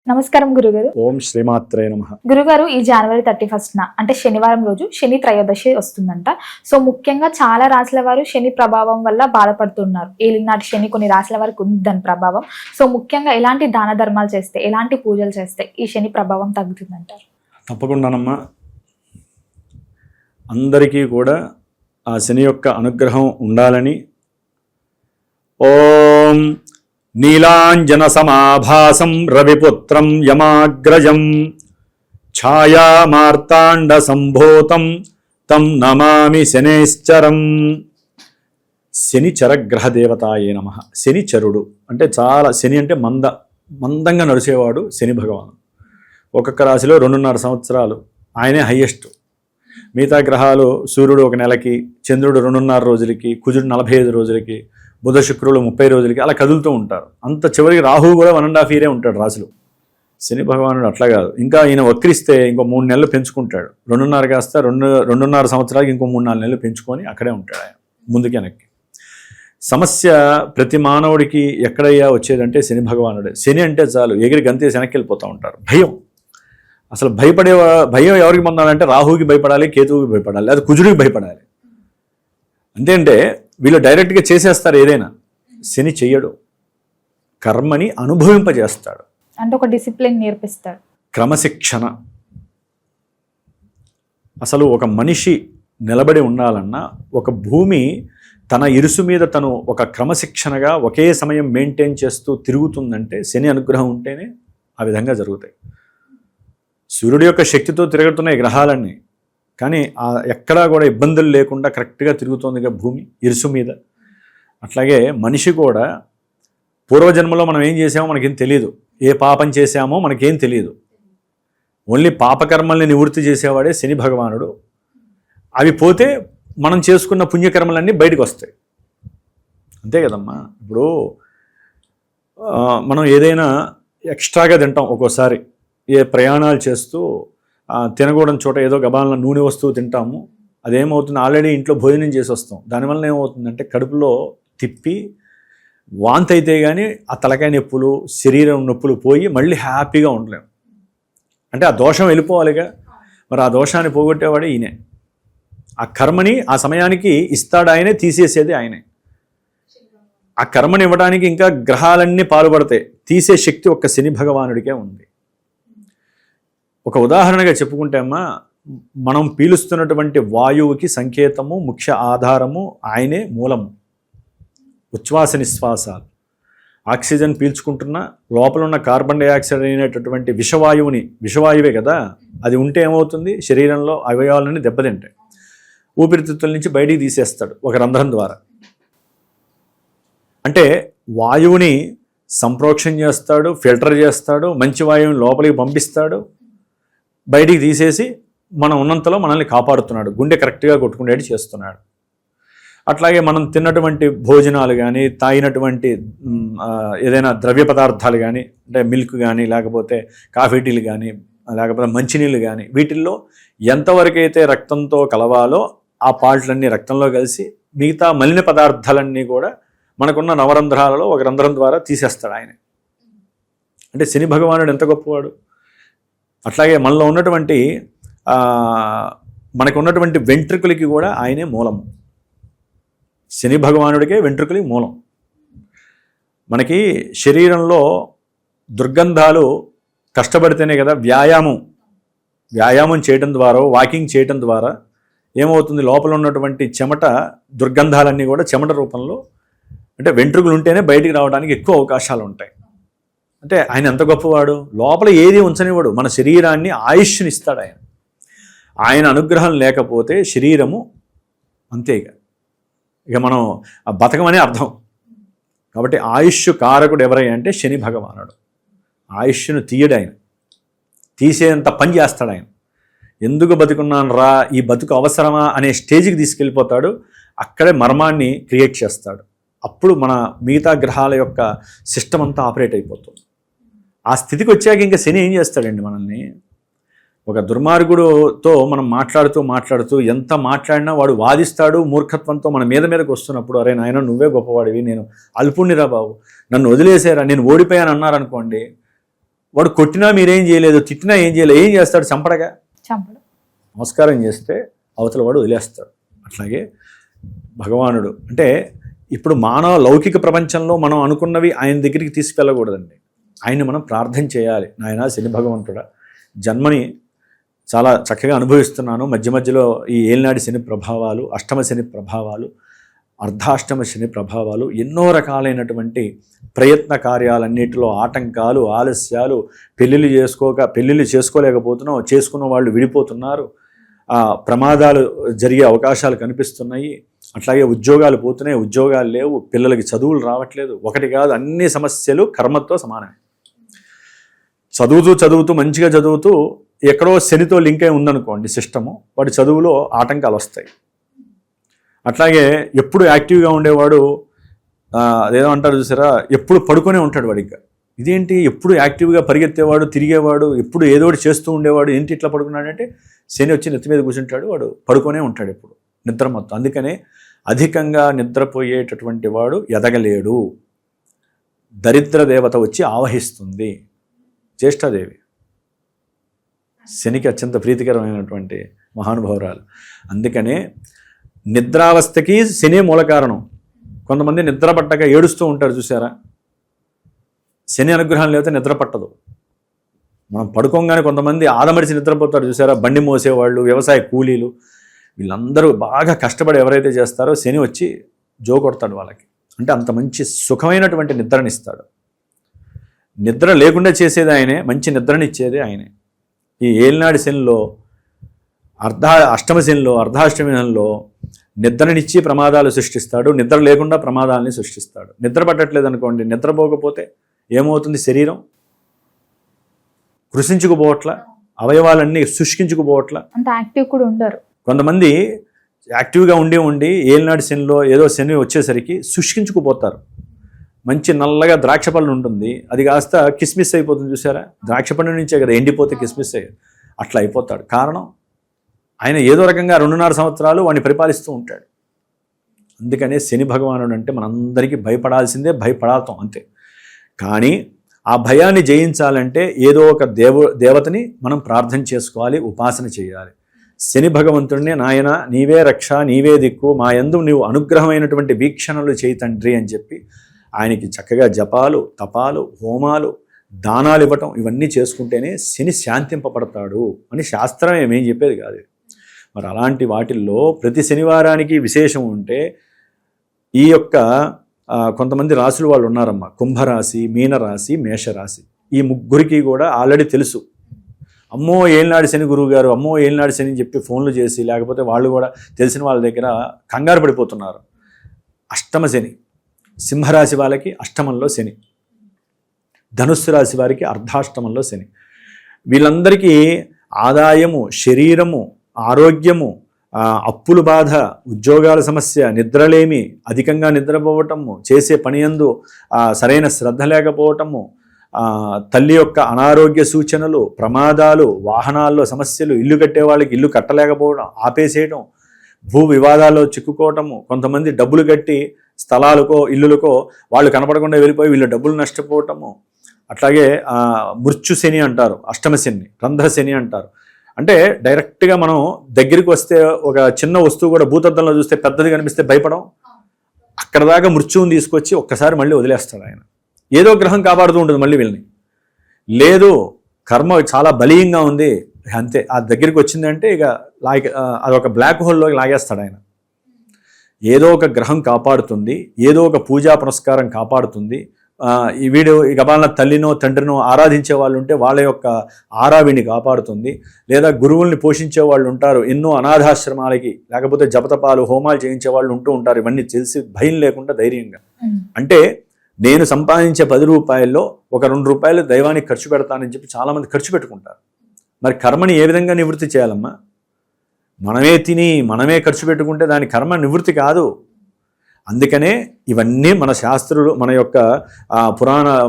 నమస్కారం గురుగారు. ఓం శ్రీమాత్రే నమః. గురుగారు, ఈ జనవరి 31న అంటే శనివారం రోజు శని త్రయోదశి వస్తుందంట. సో ముఖ్యంగా చాలా రాశుల వారు శని ప్రభావం వల్ల బాధపడుతున్నారు. ఏలినాటి శని కొన్ని రాశుల వారికి ఉంది దాని ప్రభావం. సో ముఖ్యంగా ఎలాంటి దాన ధర్మాలు చేస్తే, ఎలాంటి పూజలు చేస్తే ఈ శని ప్రభావం తగ్గుతుందంటారు? తప్పకుండానమ్మా. అందరికీ కూడా ఆ శని యొక్క అనుగ్రహం ఉండాలని ఓం నీలాంజన సమాభాసం రవిపుత్రం యమాగ్రజం ఛాయామార్తాండ సంభూతం తం నమామి శనేశ్చరం. శనిచరగ్రహ దేవతాయే నమః. శనిచరుడు అంటే శని అంటే మందంగా నడిచేవాడు శని భగవాను. ఒక్కొక్క రాశిలో 2.5 సంవత్సరాలు ఆయనే హయ్యెస్ట్. మిగతా గ్రహాలు సూర్యుడు 1 నెలకి, చంద్రుడు 2.5 రోజులకి, కుజుడు 45 రోజులకి, బుధ శుక్రులు 30 రోజులకి అలా కదులుతూ ఉంటారు. అంత చివరికి రాహువు కూడా 1.5 ఇయరే ఉంటాడు రాశిలో. శని భగవానుడు అట్లా కాదు, ఇంకా ఈయన వక్రిస్తే ఇంకో 3 నెలలు పెంచుకుంటాడు. 2.5 కాస్త 2.5 సంవత్సరాలకి ఇంకో 3-4 నెలలు పెంచుకొని అక్కడే ఉంటాడు ఆయన, ముందుకి వెనక్కి. సమస్య ప్రతి మానవుడికి ఎక్కడయ్యా వచ్చేదంటే శని భగవానుడే. శని అంటే చాలు ఎగిరి గంతేసి వెనక్కి వెళ్ళిపోతూ ఉంటారు. అసలు భయం ఎవరికి పొందాలంటే రాహువుకి భయపడాలి, కేతువుకి భయపడాలి, లేదా కుజుడికి భయపడాలి. అంతేంటే వీళ్ళు డైరెక్ట్గా చేసేస్తారు ఏదైనా. శని చెయ్యడు, కర్మని అనుభవింపజేస్తాడు. అంటే ఒక డిసిప్లిన్ నేర్పిస్తాడు, క్రమశిక్షణ. అసలు ఒక మనిషి నిలబడి ఉండాలన్నా, ఒక భూమి తన ఇరుసు మీద తను ఒక క్రమశిక్షణగా ఒకే సమయం మెయింటైన్ చేస్తూ తిరుగుతుందంటే శని అనుగ్రహం ఉంటేనే ఆ విధంగా జరుగుతాయి. సూర్యుడి యొక్క శక్తితో తిరుగుతున్నాయి గ్రహాలన్నీ, కానీ ఎక్కడా కూడా ఇబ్బందులు లేకుండా కరెక్ట్గా తిరుగుతుందిగా భూమి ఇరుసు మీద. అట్లాగే మనిషి కూడా పూర్వజన్మలో మనం ఏం చేసామో మనకేం తెలియదు, ఏ పాపం చేశామో మనకేం తెలియదు. ఓన్లీ పాపకర్మల్ని నివృత్తి చేసేవాడే శని భగవానుడు. అవి పోతే మనం చేసుకున్న పుణ్యకర్మలన్నీ బయటకు వస్తాయి. అంతే కదమ్మా. ఇప్పుడు మనం ఏదైనా ఎక్స్ట్రాగా తింటాం ఒక్కోసారి, ఏ ప్రయాణాలు చేస్తూ తినకూడని చోట ఏదో గబాలను నూనె వస్తువు తింటాము. అదేమవుతుంది, ఆల్రెడీ ఇంట్లో భోజనం చేసి వస్తాం. దానివల్ల ఏమవుతుందంటే కడుపులో తిప్పి వాంతి అయితే కానీ ఆ తలకాయ నొప్పులు, శరీరం నొప్పులు పోయి మళ్ళీ హ్యాపీగా ఉండలేము. అంటే ఆ దోషం వెళ్ళిపోవాలిగా. మరి ఆ దోషాన్ని పోగొట్టేవాడే ఈయనే. ఆ కర్మని ఆ సమయానికి ఇస్తాడు ఆయనే, తీసేసేది ఆయనే. ఆ కర్మని ఇవ్వడానికి ఇంకా గ్రహాలన్నీ పాల్పడతాయి, తీసే శక్తి ఒక్క శని భగవానుడికే ఉంది. ఒక ఉదాహరణగా చెప్పుకుంటే అమ్మా, మనం పీలుస్తున్నటువంటి వాయువుకి సంకేతము, ముఖ్య ఆధారము ఆయనే, మూలము. ఉచ్ఛ్వాస నిశ్వాసాలు, ఆక్సిజన్ పీల్చుకుంటున్న లోపల ఉన్న కార్బన్ డైఆక్సైడ్ అయినటువంటి విషవాయువే కదా, అది ఉంటే ఏమవుతుంది, శరీరంలో అవయవాలన్నీ దెబ్బతింటాయి. ఊపిరితిత్తుల నుంచి బయటికి తీసేస్తాడు ఒక రంధ్రం ద్వారా. అంటే వాయువుని సంప్రోక్షణ చేస్తాడు, ఫిల్టర్ చేస్తాడు, మంచి వాయువుని లోపలికి పంపిస్తాడు, బయటికి తీసేసి మనం ఉన్నంతలో మనల్ని కాపాడుతున్నాడు, గుండె కరెక్ట్గా కొట్టుకునేది చేస్తున్నాడు. అట్లాగే మనం తిన్నటువంటి భోజనాలు కానీ, తాగినటువంటి ఏదైనా ద్రవ్య పదార్థాలు కానీ, అంటే మిల్క్ కానీ, లేకపోతే కాఫీ టీలు కానీ, లేకపోతే మంచినీళ్ళు కానీ, వీటిల్లో ఎంతవరకైతే రక్తంతో కలవాలో ఆ పార్ట్లన్నీ రక్తంలో కలిసి మిగతా మలిన పదార్థాలన్నీ కూడా మనకున్న నవరంధ్రాలలో ఒక రంధ్రం ద్వారా తీసేస్తాడు ఆయన. అంటే శని భగవానుడు ఎంత గొప్పవాడు. అట్లాగే మనలో ఉన్నటువంటి మనకు ఉన్నటువంటి వెంట్రుకలకి కూడా ఆయనే మూలము. శని భగవానుడికే వెంట్రుకలకి మూలం. మనకి శరీరంలో దుర్గంధాలు కష్టపడితేనే కదా, వ్యాయామం చేయడం ద్వారా, వాకింగ్ చేయడం ద్వారా ఏమవుతుంది, లోపల ఉన్నటువంటి చెమట దుర్గంధాలన్నీ కూడా చెమట రూపంలో, అంటే వెంట్రుకలు ఉంటేనే బయటికి రావడానికి ఎక్కువ అవకాశాలు ఉంటాయి. అంటే ఆయన ఎంత గొప్పవాడు. లోపల ఏది ఉంచనివాడు, మన శరీరాన్ని ఆయుష్ని ఇస్తాడు ఆయన. ఆయన అనుగ్రహం లేకపోతే శరీరము అంతేగా, ఇక మనం బతకమనే అర్థం. కాబట్టి ఆయుష్ కారకుడు ఎవరయ్యా అంటే శని భగవానుడు. ఆయుష్ను తీయడు ఆయన, తీసేంత పని చేస్తాడు ఆయన. ఎందుకు బతుకున్నాను రా, ఈ బతుకు అవసరమా అనే స్టేజ్కి తీసుకెళ్ళిపోతాడు. అక్కడే మర్మాన్ని క్రియేట్ చేస్తాడు. అప్పుడు మన మిగతా గ్రహాల యొక్క సిస్టమ్ అంతా ఆపరేట్ అయిపోతుంది. ఆ స్థితికి వచ్చాక ఇంకా శని ఏం చేస్తాడండి మనల్ని. ఒక దుర్మార్గుడుతో మనం మాట్లాడుతూ ఎంత మాట్లాడినా వాడు వాదిస్తాడు మూర్ఖత్వంతో మన మీదకి వస్తున్నప్పుడు, అరే నాయన నువ్వే గొప్పవాడివి, నేను అల్పుణ్ణిరా బాబు, నన్ను వదిలేసారా, నేను ఓడిపోయాను అన్నారనుకోండి, వాడు కొట్టినా మీరేం చేయలేదు, తిట్టినా ఏం చేయలేదు, ఏం చేస్తాడు? చంపడగా. చంపడం. నమస్కారం చేస్తే అవతల వాడు వదిలేస్తాడు. అట్లాగే భగవానుడు అంటే ఇప్పుడు మానవ లౌకిక ప్రపంచంలో మనం అనుకున్నవి ఆయన దగ్గరికి తీసుకెళ్ళకూడదండి. ఆయన్ని మనం ప్రార్థన చేయాలి. నాయన శని భగవంతుడా, జన్మని చాలా చక్కగా అనుభవిస్తున్నాను, మధ్య మధ్యలో ఈ ఏలినాడి శని ప్రభావాలు, అష్టమ శని ప్రభావాలు, అర్ధాష్టమ శని ప్రభావాలు, ఎన్నో రకాలైనటువంటి ప్రయత్న కార్యాలన్నిటిలో ఆటంకాలు, ఆలస్యాలు, పెళ్ళిళ్ళు చేసుకోలేకపోతున్నాం, చేసుకున్న వాళ్ళు విడిపోతున్నారు, ప్రమాదాలు జరిగే అవకాశాలు కనిపిస్తున్నాయి, అట్లాగే ఉద్యోగాలు పోతున్నాయి, ఉద్యోగాలు లేవు, పిల్లలకి చదువులు రావట్లేదు. ఒకటి కాదు, అన్ని సమస్యలు కర్మతో సమానమే. చదువుతూ మంచిగా చదువుతూ ఎక్కడో శనితో లింక్ అయి ఉందనుకోండి సిస్టము, వాడి చదువులో ఆటంకాలు వస్తాయి. అట్లాగే ఎప్పుడు యాక్టివ్గా ఉండేవాడు, అదేదో అంటారు చూసారా, ఎప్పుడు పడుకునే ఉంటాడు వాడికి. ఇదేంటి ఎప్పుడు యాక్టివ్గా పరిగెత్తేవాడు, తిరిగేవాడు, ఎప్పుడు ఏదో ఒకటి చేస్తూ ఉండేవాడు, ఏంటి ఇట్లా పడుకున్నాడంటే శని వచ్చి నెత్తి మీద కూర్చుంటాడు, వాడు పడుకునే ఉంటాడు ఎప్పుడు, నిద్ర మొత్తం. అందుకనే అధికంగా నిద్రపోయేటటువంటి వాడు ఎదగలేడు. దరిద్ర దేవత వచ్చి ఆవహిస్తుంది, జ్యేష్ఠాదేవి, శనికి అత్యంత ప్రీతికరమైనటువంటి మహానుభావురాలు. అందుకనే నిద్రావస్థకి శనే మూల కారణం. కొంతమంది నిద్ర పట్టక ఏడుస్తూ ఉంటారు చూసారా, శని అనుగ్రహం లేకపోతే నిద్ర పట్టదు. మనం పడుకోగానే కొంతమంది ఆదమరిచి నిద్రపోతారు చూసారా, బండి మోసేవాళ్ళు, వ్యవసాయ కూలీలు, వీళ్ళందరూ బాగా కష్టపడి ఎవరైతే చేస్తారో శని వచ్చి జో కొడతాడు వాళ్ళకి. అంటే అంత మంచి సుఖమైనటువంటి నిద్రనిస్తాడు. నిద్ర లేకుండా చేసేది ఆయనే, మంచి నిద్రనిచ్చేది ఆయనే. ఈ ఏలినాడి శనిలో, అష్టమ శనిలో, అర్ధాష్టమి శనిలో నిద్రనిచ్చి ప్రమాదాలు సృష్టిస్తాడు, నిద్ర లేకుండా ప్రమాదాలని సృష్టిస్తాడు. నిద్ర పట్టట్లేదు అనుకోండి, నిద్రపోకపోతే ఏమవుతుంది? శరీరం కృషించుకుపోవట్లా, అవయవాలన్నీ శుష్కించుకుపోవట్లా, అంత యాక్టివ్ కూడా ఉండరు. కొంతమంది యాక్టివ్గా ఉండి ఏలినాడి శనిలో ఏదో శని వచ్చేసరికి శుష్కించుకుపోతారు. మంచి నల్లగా ద్రాక్ష పళ్ళు ఉంటుంది, అది కాస్త కిస్మిస్ అయిపోతుంది చూసారా, ద్రాక్ష పండు నుంచే కదా ఎండిపోతే కిస్మిస్ అయ్యేది, అట్లా అయిపోతాడు. కారణం ఆయన ఏదో రకంగా 2.5 సంవత్సరాలు వాడిని పరిపాలిస్తూ ఉంటాడు. అందుకనే శని భగవానుడు అంటే మనందరికీ భయపడాల్సిందే, భయపడాలతాం అంతే. కానీ ఆ భయాన్ని జయించాలంటే ఏదో ఒక దేవతని మనం ప్రార్థన చేసుకోవాలి, ఉపాసన చేయాలి. శని భగవంతుడిని నాయన నీవే రక్ష, నీవే దిక్కు, మా యందు నీవు అనుగ్రహమైనటువంటి వీక్షణలు చేయి తండ్రి అని చెప్పి ఆయనకి చక్కగా జపాలు, తపాలు, హోమాలు, దానాలు ఇవ్వటం, ఇవన్నీ చేసుకుంటేనే శని శాంతింపబడతాడు అని శాస్త్రం ఏమేం చెప్పేది కాదు. మరి అలాంటి వాటిల్లో ప్రతి శనివారానికి విశేషం ఉంటే ఈ యొక్క కొంతమంది రాశులు వాళ్ళు ఉన్నారమ్మా, కుంభరాశి, మీనరాశి, మేషరాశి. ఈ ముగ్గురికి కూడా ఆల్రెడీ తెలుసు, అమ్మో ఏలినాడి శని గురువు గారు, అమ్మో ఏలినాడి శని అని చెప్పి ఫోన్లు చేసి, లేకపోతే వాళ్ళు కూడా తెలిసిన వాళ్ళ దగ్గర కంగారు పడిపోతున్నారు. అష్టమ శని, సింహరాశి వాళ్ళకి అష్టమంలో శని, ధనుస్సు రాశి వారికి అర్ధాష్టమంలో శని. వీళ్ళందరికీ ఆదాయము, శరీరము, ఆరోగ్యము, అప్పుల బాధ, ఉద్యోగాల సమస్య, నిద్రలేమి, అధికంగా నిద్రపోవటము, చేసే పని యందు సరైన శ్రద్ధ లేకపోవటము, తల్లి యొక్క అనారోగ్య సూచనలు, ప్రమాదాలు, వాహనాల్లో సమస్యలు, ఇల్లు కట్టే వాళ్ళకి ఇల్లు కట్టలేకపోవడం, ఆపేసేయటం, భూ వివాదాల్లో చిక్కుకోవటము, కొంతమంది డబ్బులు కట్టి స్థలాలకో ఇల్లులకో వాళ్ళు కనపడకుండా వెళ్ళిపోయి వీళ్ళు డబ్బులు నష్టపోవటము. అట్లాగే మృత్యు శని అంటారు, అష్టమ శని, రంధ్ర శని అంటారు. అంటే డైరెక్ట్గా మనం దగ్గరికి వస్తే ఒక చిన్న వస్తువు కూడా భూతద్దంలో చూస్తే పెద్దది కనిపిస్తే భయపడం, అక్కడ దాకా మృత్యువుని తీసుకొచ్చి ఒక్కసారి మళ్ళీ వదిలేస్తాడు ఆయన. ఏదో గ్రహం కాపాడుతూ ఉంటుంది మళ్ళీ వీళ్ళని. లేదు కర్మ చాలా బలీయంగా ఉంది అంతే, ఆ దగ్గరికి వచ్చిందంటే ఇక అదొక బ్లాక్ హోల్లోకి లాగేస్తాడు ఆయన. ఏదో ఒక గ్రహం కాపాడుతుంది, ఏదో ఒక పూజా పునస్కారం కాపాడుతుంది. ఈ వీడు ఇక వాళ్ళ తల్లినో తండ్రినో ఆరాధించే వాళ్ళు ఉంటే వాళ్ళ యొక్క ఆరావిని కాపాడుతుంది. లేదా గురువుల్ని పోషించే వాళ్ళు ఉంటారు, ఎన్నో అనాథాశ్రమాలకి లేకపోతే జపతపాలు, హోమాలు చేయించే వాళ్ళు ఉంటూ ఉంటారు. ఇవన్నీ తెలిసి భయం లేకుండా ధైర్యంగా, అంటే నేను సంపాదించే 10 రూపాయల్లో ఒక 2 రూపాయలు దైవానికి ఖర్చు పెడతానని చెప్పి చాలామంది ఖర్చు పెట్టుకుంటారు. మరి కర్మని ఏ విధంగా నివృత్తి చేయాలమ్మా? మనమే తిని మనమే ఖర్చు పెట్టుకుంటే దాని కర్మ నివృత్తి కాదు. అందుకనే ఇవన్నీ మన శాస్త్రులు, మన యొక్క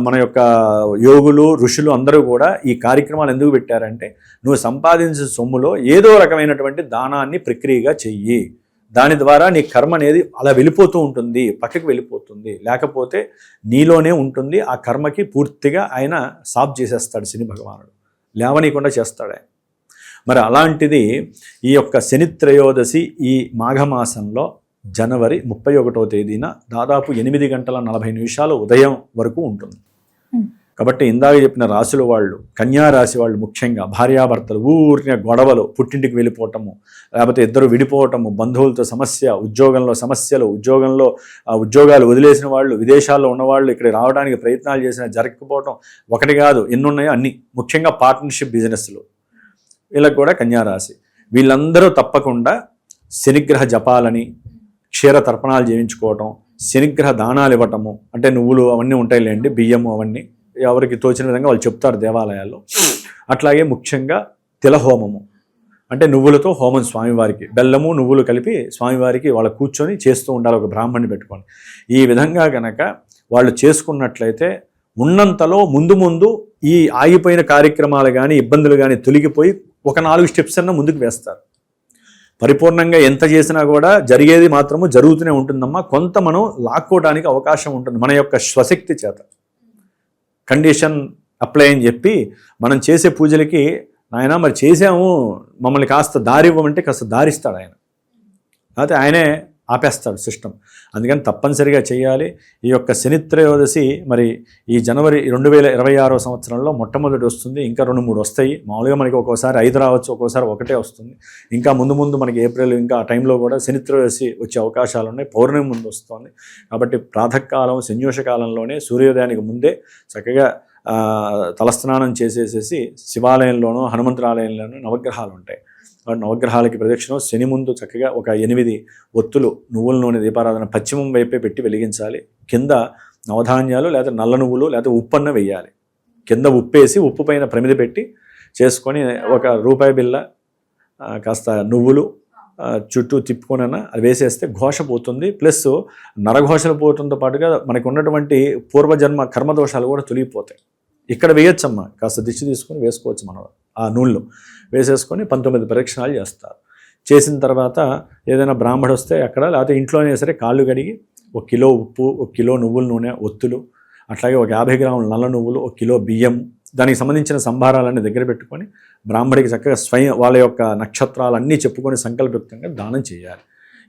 మన యొక్క యోగులు, ఋషులు అందరూ కూడా ఈ కార్యక్రమాలు ఎందుకు పెట్టారంటే, నువ్వు సంపాదించిన సొమ్ములో ఏదో రకమైనటువంటి దానాన్ని ప్రక్రియగా చెయ్యి. దాని ద్వారా నీ కర్మ అనేది అలా వెళ్ళిపోతూ ఉంటుంది, పక్కకి వెళ్ళిపోతుంది, లేకపోతే నీలోనే ఉంటుంది. ఆ కర్మకి పూర్తిగా ఆయన సాఫ్ చేసేస్తాడు శని భగవానుడు, లేవనీయకుండా చేస్తాడు ఆయన. మరి అలాంటిది ఈ యొక్క శని త్రయోదశి ఈ మాఘమాసంలో జనవరి 31వ తేదీన దాదాపు 8 గంటల 40 నిమిషాలు ఉదయం వరకు ఉంటుంది. కాబట్టి ఇందాక చెప్పిన రాశుల వాళ్ళు, కన్యా రాశి వాళ్ళు ముఖ్యంగా భార్యాభర్తలు ఊరినే గొడవలు, పుట్టింటికి వెళ్ళిపోవటము, లేకపోతే ఇద్దరు విడిపోవటము, బంధువులతో సమస్య, ఉద్యోగంలో సమస్యలు, ఉద్యోగాలు వదిలేసిన వాళ్ళు, విదేశాల్లో ఉన్నవాళ్ళు ఇక్కడ రావడానికి ప్రయత్నాలు చేసినా జరగకపోవటం, ఒకటి కాదు ఎన్ని ఉన్నాయో అన్ని. ముఖ్యంగా పార్ట్నర్షిప్ బిజినెస్లు, వీళ్ళకి కూడా కన్యా రాశి. వీళ్ళందరూ తప్పకుండా శనిగ్రహ జపాలని, క్షీర తర్పణాలు చేయించుకోవటం, శనిగ్రహ దానాలు ఇవ్వటము, అంటే నువ్వులు అవన్నీ ఉంటాయిలేండి, బియ్యము అవన్నీ ఎవరికి తోచిన విధంగా వాళ్ళు చెప్తారు దేవాలయాల్లో. అట్లాగే ముఖ్యంగా తిలహోమము, అంటే నువ్వులతో హోమం స్వామివారికి, బెల్లము నువ్వులు కలిపి స్వామివారికి వాళ్ళ కూర్చొని చేస్తూ ఉండాలి, ఒక బ్రాహ్మణ్ణి పెట్టుకొని. ఈ విధంగా కనుక వాళ్ళు చేసుకున్నట్లయితే ఉన్నంతలో ముందు ఈ ఆగిపోయిన కార్యక్రమాలు కానీ ఇబ్బందులు కానీ తొలగిపోయి ఒక 4 స్టెప్స్ అన్న ముందుకు వేస్తారు. పరిపూర్ణంగా ఎంత చేసినా కూడా జరిగేది మాత్రము జరుగుతూనే ఉంటుందమ్మా. కొంత మనం లాక్కోవడానికి అవకాశం ఉంటుంది మన యొక్క స్వశక్తి చేత. కండిషన్ అప్లై అని చెప్పి మనం చేసే పూజలకి ఆయన మరి చేసాము, మమ్మల్ని కాస్త దారి ఇవ్వమంటే కాస్త దారిస్తాడు ఆయన, అయితే ఆయనే ఆపేస్తాడు సిస్టమ్. అందుకని తప్పనిసరిగా చేయాలి. ఈ యొక్క శని త్రయోదశి మరి ఈ జనవరి 2026వ సంవత్సరంలో మొట్టమొదటి వస్తుంది. ఇంకా 2-3 వస్తాయి. మామూలుగా మనకి ఒక్కోసారి 5 రావచ్చు, ఒక్కోసారి 1 వస్తుంది. ఇంకా ముందు మనకి ఏప్రిల్ ఇంకా ఆ టైంలో కూడా శని త్రయోదశి వచ్చే అవకాశాలు ఉన్నాయి. పౌర్ణమి ముందు వస్తుంది. కాబట్టి ప్రాతకాలం శన్యూష కాలంలోనే సూర్యోదయానికి ముందే చక్కగా తలస్నానం చేసేసేసి శివాలయంలోనూ హనుమంతురాలయంలోనూ నవగ్రహాలు ఉంటాయి. నవగ్రహాలకి ప్రదక్షిణం శని ముందు చక్కగా ఒక 8 ఒత్తులు నువ్వుల నూనె దీపారాధన పశ్చిమం వైపే పెట్టి వెలిగించాలి. కింద నవధాన్యాలు లేదా నల్ల నువ్వులు లేదా ఉప్పన్న వేయాలి. కింద ఉప్పేసి ఉప్పు పైన ప్రమిద పెట్టి చేసుకొని ఒక రూపాయి బిళ్ళ కాస్త నువ్వులు చుట్టూ తిప్పుకొనైనా అది వేసేస్తే ఘోష పోతుంది. ప్లస్ నరఘోషలు పోవడంతో పాటుగా మనకు ఉన్నటువంటి పూర్వజన్మ కర్మదోషాలు కూడా తొలగిపోతాయి. ఇక్కడ వేయొచ్చమ్మా, కాస్త దిష్టి తీసుకొని వేసుకోవచ్చు. మనం ఆ నూనెలో వేసేసుకొని 19 ప్రదక్షిణాలు చేస్తారు. చేసిన తర్వాత ఏదైనా బ్రాహ్మడు వస్తే అక్కడ, లేకపోతే ఇంట్లోనే సరే కాళ్ళు కడిగి 1 కిలో ఉప్పు, 1 కిలో నువ్వుల నూనె ఒత్తులు, అట్లాగే ఒక 50 గ్రాముల నల్ల నువ్వులు, 1 కిలో బియ్యం, దానికి సంబంధించిన సంభారాలన్నీ దగ్గర పెట్టుకొని బ్రాహ్మడికి చక్కగా వాళ్ళ యొక్క నక్షత్రాలన్నీ చెప్పుకొని సంకల్పయుక్తంగా దానం చేయాలి.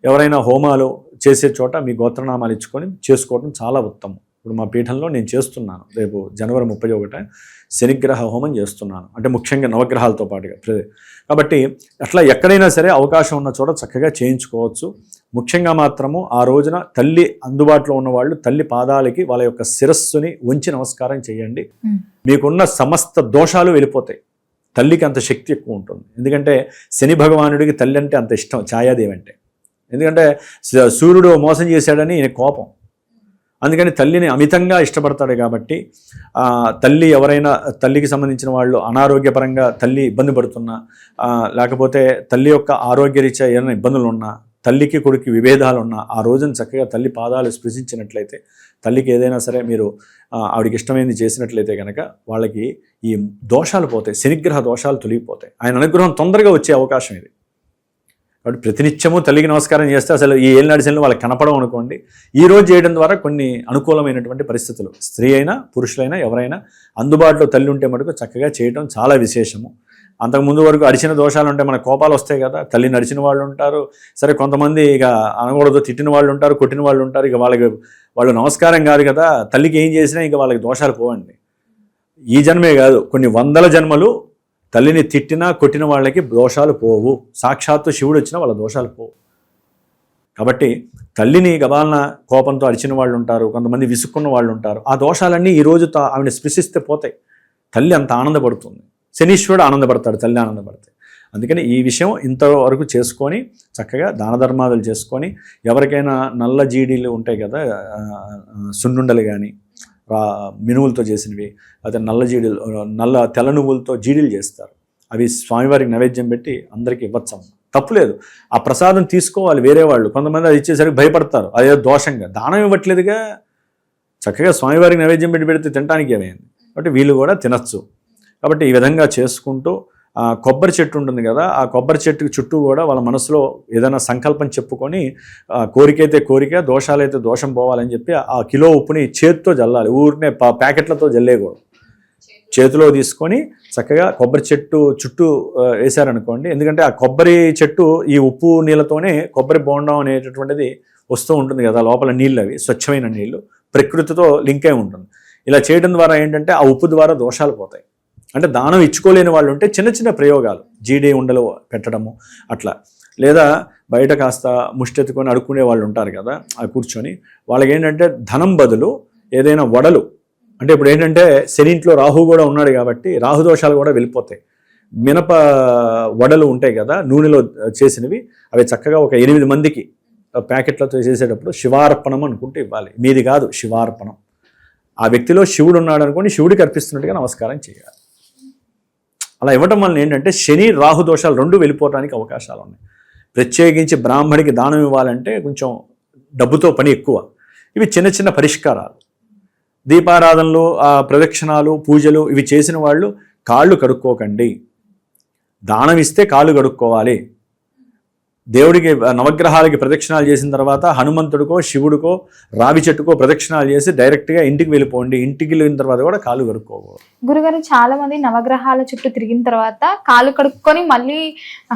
ఎవరైనా హోమాలు చేసే చోట మీ గోత్రనామాలు ఇచ్చుకొని చేసుకోవడం చాలా ఉత్తమం. ఇప్పుడు మా పీఠంలో నేను చేస్తున్నాను, రేపు జనవరి 31 శనిగ్రహ హోమం చేస్తున్నాను, అంటే ముఖ్యంగా నవగ్రహాలతో పాటుగా. కాబట్టి అట్లా ఎక్కడైనా సరే అవకాశం ఉన్న చోట చక్కగా చేయించుకోవచ్చు. ముఖ్యంగా మాత్రము ఆ రోజున తల్లి అందుబాటులో ఉన్నవాళ్ళు తల్లి పాదాలకి వాళ్ళ యొక్క శిరస్సుని ఉంచి నమస్కారం చేయండి. మీకున్న సమస్త దోషాలు వెళ్ళిపోతాయి. తల్లికి అంత శక్తి ఎక్కువ ఉంటుంది. ఎందుకంటే శని భగవానుడికి తల్లి అంటే అంత ఇష్టం, ఛాయాదేవి అంటే. ఎందుకంటే సూర్యుడు మోసం చేశాడని ఈయన కోపం. అందుకని తల్లిని అమితంగా ఇష్టపడతాడు. కాబట్టి తల్లి ఎవరైనా తల్లికి సంబంధించిన వాళ్ళు అనారోగ్యపరంగా తల్లి ఇబ్బంది పడుతున్నా, లేకపోతే తల్లి యొక్క ఆరోగ్యరీత్యా ఏమైనా ఇబ్బందులు ఉన్నా, తల్లికి కొడుకు విభేదాలు ఉన్నా, ఆ రోజున చక్కగా తల్లి పాదాలు స్పృశించినట్లయితే, తల్లికి ఏదైనా సరే మీరు ఆవిడకి ఇష్టమైనది చేసినట్లయితే కనుక వాళ్ళకి ఈ దోషాలు పోతాయి, శనిగ్రహ దోషాలు తొలగిపోతాయి. ఆయన అనుగ్రహం తొందరగా వచ్చే అవకాశం ఇది. కాబట్టి ప్రతినిత్యము తల్లికి నమస్కారం చేస్తే అసలు ఈ ఏళ్ళనాడు శనులు వాళ్ళకి కనపడం అనుకోండి. ఈ రోజు చేయడం ద్వారా కొన్ని అనుకూలమైనటువంటి పరిస్థితులు, స్త్రీ అయినా పురుషులైనా ఎవరైనా అందుబాటులో తల్లి ఉంటే మటుకు చక్కగా చేయడం చాలా విశేషము. అంతకుముందు వరకు అడిచిన దోషాలు ఉంటే మన కోపాలు వస్తాయి కదా, తల్లి నడిచిన వాళ్ళు ఉంటారు, సరే కొంతమంది ఇక అనకూడదు తిట్టిన వాళ్ళు ఉంటారు, కొట్టిన వాళ్ళు ఉంటారు. ఇక వాళ్ళు నమస్కారం కాదు కదా, తల్లికి ఏం చేసినా ఇక వాళ్ళకి దోషాలు పోవండి. ఈ జన్మే కాదు, కొన్ని 100 జన్మలు తల్లిని తిట్టినా కొట్టిన వాళ్ళకి దోషాలు పోవు. సాక్షాత్తు శివుడు వచ్చినా వాళ్ళ దోషాలు పోవు. కాబట్టి తల్లిని గబాలన కోపంతో అరిచిన వాళ్ళు ఉంటారు, కొంతమంది విసుక్కున్న వాళ్ళు ఉంటారు. ఆ దోషాలన్నీ ఈ రోజు ఆవిడ స్పృశిస్తే పోతాయి. తల్లి అంత ఆనందపడుతుంది, శనీశ్వరుడు ఆనందపడతాడు, తల్లి ఆనందపడతాయి. అందుకని ఈ విషయం ఇంతవరకు చేసుకొని చక్కగా దాన ధర్మాదులు చేసుకొని, ఎవరికైనా నల్ల జీడీలు ఉంటాయి కదా, సున్నుండలు కానీ మినువులతో చేసినవి, అదే నల్ల తెల్ల నువ్వులతో జీడీలు చేస్తారు. అవి స్వామివారికి నైవేద్యం పెట్టి అందరికీ ఇవ్వచ్చం, తప్పులేదు. ఆ ప్రసాదం తీసుకోవాలి వేరే వాళ్ళు. కొంతమంది అది ఇచ్చేసరికి భయపడతారు, అదే దోషంగా. దానం ఇవ్వట్లేదుగా, చక్కగా స్వామివారికి నైవేద్యం పెట్టి పెడితే తినడానికి ఏమైంది. కాబట్టి వీళ్ళు కూడా తినచ్చు. కాబట్టి ఈ విధంగా చేసుకుంటూ కొబ్బరి చెట్టు ఉంటుంది కదా, ఆ కొబ్బరి చెట్టు చుట్టూ కూడా వాళ్ళ మనసులో ఏదైనా సంకల్పం చెప్పుకొని కోరికైతే కోరిక, దోషాలైతే దోషం పోవాలని చెప్పి ఆ కిలో ఉప్పుని చేతితో జల్లాలి. ఊరినే ప్యాకెట్లతో జల్లేయకూడదు. చేతిలో తీసుకొని చక్కగా కొబ్బరి చెట్టు చుట్టూ వేశారనుకోండి. ఎందుకంటే ఆ కొబ్బరి చెట్టు ఈ ఉప్పు నీళ్ళతోనే కొబ్బరి బోండం అనేటటువంటిది వస్తూ ఉంటుంది కదా, లోపల నీళ్ళు అవి స్వచ్ఛమైన నీళ్ళు, ప్రకృతితో లింక్ అయి ఉంటుంది. ఇలా చేయడం ద్వారా ఏంటంటే ఆ ఉప్పు ద్వారా దోషాలు పోతాయి. అంటే దానం ఇచ్చుకోలేని వాళ్ళు ఉంటే చిన్న చిన్న ప్రయోగాలు, జీడి ఉండలు పెట్టడము అట్లా, లేదా బయట కాస్త ముష్టెత్తుకొని అడుక్కునే వాళ్ళు ఉంటారు కదా, ఆ కూర్చొని వాళ్ళకి ఏంటంటే ధనం బదులు ఏదైనా వడలు, అంటే ఇప్పుడు ఏంటంటే శని ఇంట్లో రాహు కూడా ఉన్నాడు కాబట్టి రాహు దోషాలు కూడా వెళ్ళిపోతాయి. మినప వడలు ఉంటాయి కదా నూనెలో చేసినవి, అవి చక్కగా ఒక 8 మందికి ప్యాకెట్లతో చేసేటప్పుడు శివార్పణం అనుకుంటే ఇవ్వాలి. మీది కాదు, శివార్పణం. ఆ వ్యక్తిలో శివుడు ఉన్నాడు అనుకోండి, శివుడికి అర్పిస్తున్నట్టుగా నమస్కారం చేయాలి. అలా ఇవ్వటం వల్ల ఏంటంటే శని రాహు దోషాలు 2 వెళ్ళిపోవడానికి అవకాశాలు ఉన్నాయి. ప్రత్యేకించి బ్రాహ్మడికి దానం ఇవ్వాలంటే కొంచెం డబ్బుతో పని ఎక్కువ. ఇవి చిన్న చిన్న పరిష్కారాలు. దీపారాధనలు, ప్రదక్షిణాలు, పూజలు ఇవి చేసిన వాళ్ళు కాళ్ళు కడుక్కోకండి. దానం ఇస్తే కాళ్ళు కడుక్కోవాలి. దేవుడికి నవగ్రహాలకి ప్రదక్షిణాలు చేసిన తర్వాత హనుమంతుడికో శివుడికో రావి చెట్టుకో ప్రదక్షిణాలు చేసి డైరెక్ట్గా ఇంటికి వెళ్ళిపోండి. ఇంటికి వెళ్ళిన తర్వాత కూడా కాళ్ళు కడుక్కోకూడదు. గురుగారు, చాలా మంది నవగ్రహాల చుట్టూ తిరిగిన తర్వాత కాళ్ళు కడుక్కొని మళ్ళీ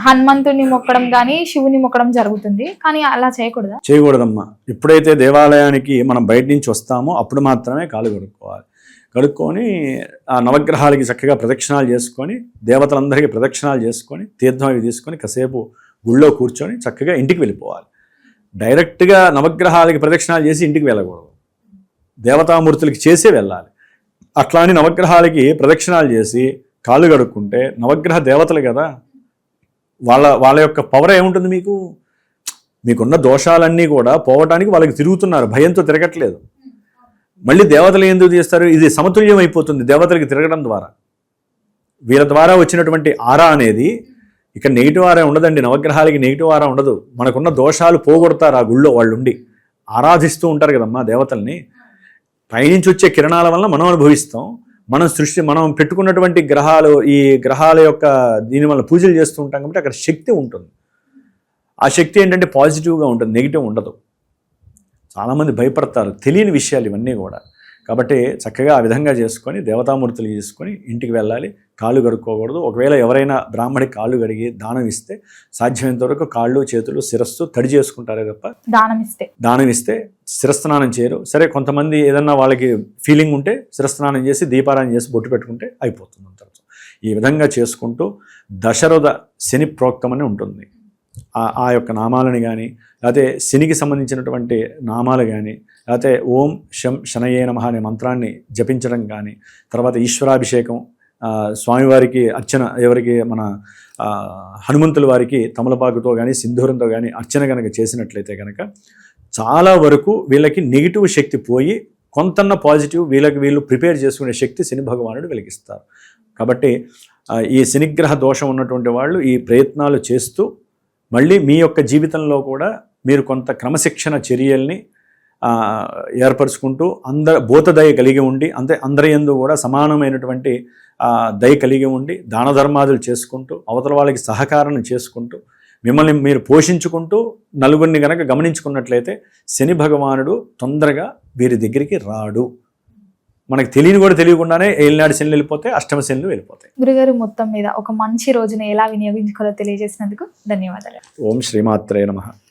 హనుమంతుడిని మొక్కడం కానీ శివుని మొక్కడం జరుగుతుంది, కానీ అలా చేయకూడదమ్మా. ఎప్పుడైతే దేవాలయానికి మనం బయట నుంచి వస్తామో అప్పుడు మాత్రమే కాళ్ళు కడుక్కోవాలి. కడుక్కొని ఆ నవగ్రహాలకి చక్కగా ప్రదక్షిణాలు చేసుకొని, దేవతలందరికీ ప్రదక్షిణాలు చేసుకొని, తీర్థం అవి తీసుకొని కాసేపు గుళ్ళో కూర్చొని చక్కగా ఇంటికి వెళ్ళిపోవాలి. డైరెక్ట్గా నవగ్రహాలకి ప్రదక్షిణాలు చేసి ఇంటికి వెళ్ళకూడదు. దేవతామూర్తులకి చేసే వెళ్ళాలి. అట్లా అని నవగ్రహాలకి ప్రదక్షిణాలు చేసి కాళ్ళు కడుక్కుంటే నవగ్రహ దేవతలు కదా, వాళ్ళ యొక్క పవర్ ఏముంటుంది మీకు? మీకున్న దోషాలన్నీ కూడా పోవటానికి వాళ్ళకి తిరుగుతున్నారు, భయంతో తిరగట్లేదు. మళ్ళీ దేవతలు ఎందుకు చేస్తారు? ఇది సమతుల్యం అయిపోతుంది దేవతలకి తిరగడం ద్వారా. వీళ్ళ ద్వారా వచ్చినటువంటి ఆరా అనేది ఇక నెగిటివ్ ఆరా ఉండదండి. నవగ్రహాలకి నెగిటివ్ ఆరా ఉండదు. మనకున్న దోషాలు పోగొడతారు ఆ గుళ్ళో వాళ్ళు ఉండి. ఆరాధిస్తూ ఉంటారు కదమ్మా దేవతల్ని. పైనుంచి వచ్చే కిరణాల వల్ల మనం అనుభవిస్తాం. మనం పెట్టుకున్నటువంటి గ్రహాలు, ఈ గ్రహాల యొక్క దీనివల్ల పూజలు చేస్తూ ఉంటాం కాబట్టి అక్కడ శక్తి ఉంటుంది. ఆ శక్తి ఏంటంటే పాజిటివ్గా ఉంటుంది, నెగిటివ్ ఉండదు. చాలామంది భయపడతారు, తెలియని విషయాలు ఇవన్నీ కూడా. కాబట్టి చక్కగా ఆ విధంగా చేసుకొని దేవతామూర్తులు చేసుకొని ఇంటికి వెళ్ళాలి. కాళ్ళు కడుక్కోకూడదు. ఒకవేళ ఎవరైనా బ్రాహ్మడికి కాళ్ళు కడిగి దానం ఇస్తే సాధ్యమైనంత వరకు కాళ్ళు, చేతులు, శిరస్సు తడి చేసుకుంటారే తప్ప దానం ఇస్తే శిరస్నానం చేయరు. సరే, కొంతమంది ఏదన్నా వాళ్ళకి ఫీలింగ్ ఉంటే శిరస్నానం చేసి దీపారాయణ చేసి బొట్టు పెట్టుకుంటే అయిపోతుంది అంత. ఈ విధంగా చేసుకుంటూ దశరథ శని ప్రోక్తమని ఉంటుంది. ఆ యొక్క నామాలని కానీ, లేకపోతే శనికి సంబంధించినటువంటి నామాలు కానీ, లేకపోతే ఓం శం శనయే నమః అనే మంత్రాన్ని జపించడం కానీ, తర్వాత ఈశ్వరాభిషేకం, స్వామివారికి అర్చన, ఎవరికి మన హనుమంతుల వారికి తమలపాకుతో కానీ సింధూరంతో కానీ అర్చన కనుక చేసినట్లయితే కనుక చాలా వరకు వీళ్ళకి నెగిటివ్ శక్తి పోయి కొంతన్న పాజిటివ్ వీళ్ళు ప్రిపేర్ చేసుకునే శక్తి శని భగవానుడు వెలిగిస్తారు. కాబట్టి ఈ శనిగ్రహ దోషం ఉన్నటువంటి వాళ్ళు ఈ ప్రయత్నాలు చేస్తూ మళ్ళీ మీ యొక్క జీవితంలో కూడా మీరు కొంత క్రమశిక్షణ చర్యల్ని ఏర్పరచుకుంటూ భూతదయ కలిగి ఉండి, అందరి యందు కూడా సమానమైనటువంటి దయ కలిగి ఉండి దాన ధర్మాదులు చేసుకుంటూ అవతల వాళ్ళకి సహకారం చేసుకుంటూ మిమ్మల్ని మీరు పోషించుకుంటూ నలుగురిని గనక గమనించుకున్నట్లయితే శని భగవానుడు తొందరగా వీరి దగ్గరికి రాడు. మనకు తెలియకుండానే ఏలినాడు శనులు వెళ్ళిపోతే అష్టమ శనులు వెళ్ళిపోతాయి. గురుగారు, మొత్తం మీద ఒక మంచి రోజుని ఎలా వినియోగించుకోవాలో తెలియజేసినందుకు ధన్యవాదాలు. ఓం శ్రీమాత్రే నమః.